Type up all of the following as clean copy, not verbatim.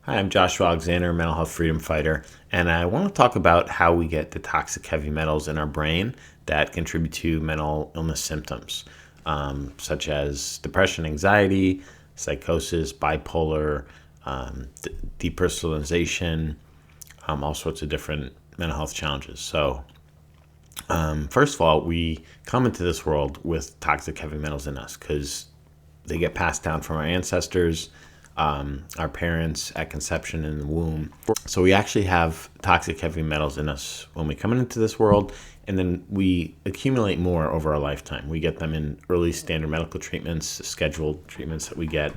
Hi, I'm Joshua Alexander, mental health freedom fighter, and I want to talk about how we get the toxic heavy metals in our brain that contribute to mental illness symptoms, such as depression, anxiety, psychosis, bipolar, depersonalization, all sorts of different mental health challenges. First of all, we come into this world with toxic heavy metals in us because they get passed down from our ancestors, our parents at conception in the womb. So we actually have toxic heavy metals in us when we come into this world, and then we accumulate more over our lifetime. We get them in early standard medical treatments, scheduled treatments that we get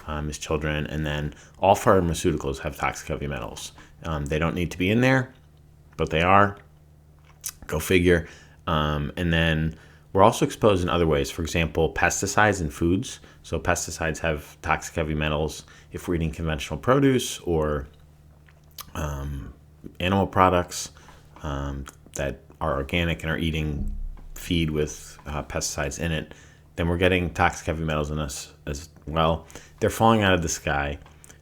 as children, and then all pharmaceuticals have toxic heavy metals. They don't need to be in there, but they are. Go figure. And then we're also exposed in other ways. For example, pesticides in foods. So pesticides have toxic heavy metals if we're eating conventional produce or animal products that are organic and are eating feed with pesticides in it. Then we're getting toxic heavy metals in us as well. They're falling out of the sky.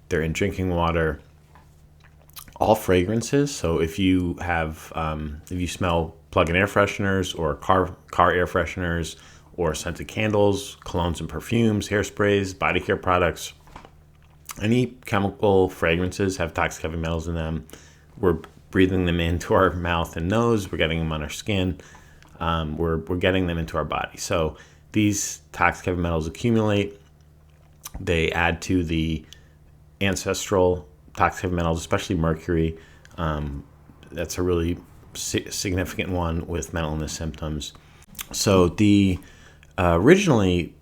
They're in drinking water. All fragrances. So if you smell plug-in air fresheners or car air fresheners or scented candles, colognes and perfumes, hairsprays, body care products, any chemical fragrances have toxic heavy metals in them. We're breathing them into our mouth and nose. We're getting them on our skin. We're getting them into our body. So these toxic heavy metals accumulate. They add to the ancestral toxic heavy metals, especially mercury. That's a really significant one with mental illness symptoms. So the originally,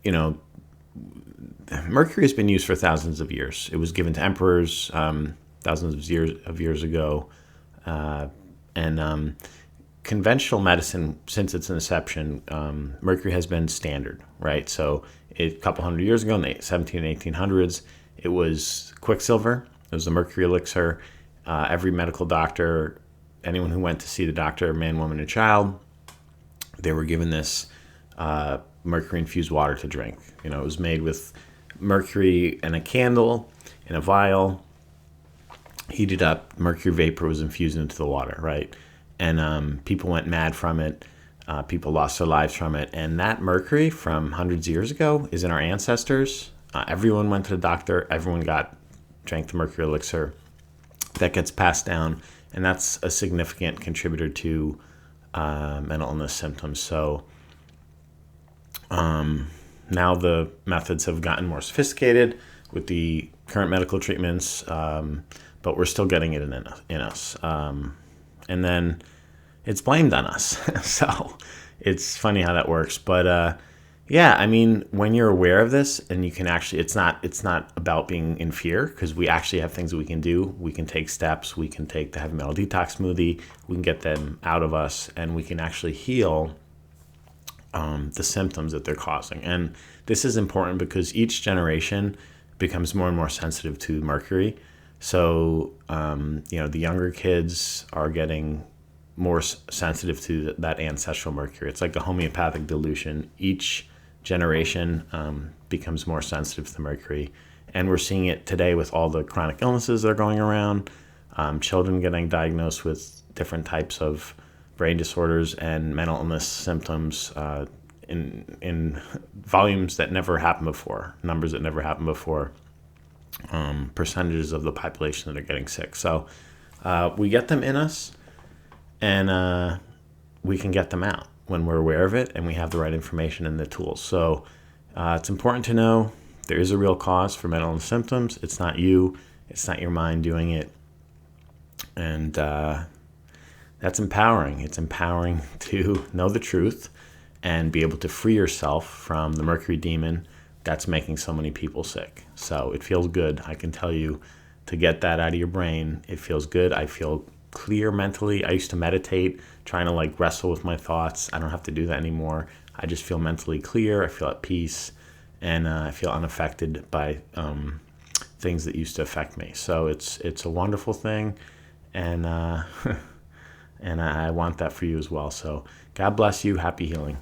mercury has been used for thousands of years. It was given to emperors thousands of years ago, and conventional medicine, since its inception, mercury has been standard, right? So a couple hundred years ago, in the 17 and 1800s, it was quicksilver. It was the mercury elixir. Every medical doctor, anyone who went to see the doctor, man, woman, and child, they were given this mercury-infused water to drink. It was made with mercury and a candle in a vial, heated up. Mercury vapor was infused into the water, right? And people went mad from it. People lost their lives from it. And that mercury from hundreds of years ago is in our ancestors. Everyone went to the doctor. Everyone drank the mercury elixir. That gets passed down, and that's a significant contributor to mental illness symptoms. So now the methods have gotten more sophisticated with the current medical treatments, but we're still getting it in us. And then it's blamed on us. So it's funny how that works. But yeah, I mean, when you're aware of this, and you can actually, it's not about being in fear, because we actually have things that we can do. We can take steps. We can take the heavy metal detox smoothie. We can get them out of us, and we can actually heal the symptoms that they're causing. And this is important because each generation becomes more and more sensitive to mercury. So, the younger kids are getting more sensitive to that ancestral mercury. It's like a homeopathic dilution. Each generation becomes more sensitive to the mercury. And we're seeing it today with all the chronic illnesses that are going around, children getting diagnosed with different types of brain disorders and mental illness symptoms in volumes that never happened before, numbers that never happened before, percentages of the population that are getting sick. So we get them in us, and we can get them out when we're aware of it and we have the right information and the tools. So it's important to know there is a real cause for mental illness symptoms. It's not you. It's not your mind doing it. And that's empowering. It's empowering to know the truth and be able to free yourself from the mercury demon that's making so many people sick. So it feels good. I can tell you, to get that out of your brain, it feels good. I feel clear mentally. I used to meditate, trying to wrestle with my thoughts. I don't have to do that anymore. I just feel mentally clear. I feel at peace, and I feel unaffected by things that used to affect me. So it's a wonderful thing, and and I want that for you as well. So God bless you. Happy healing.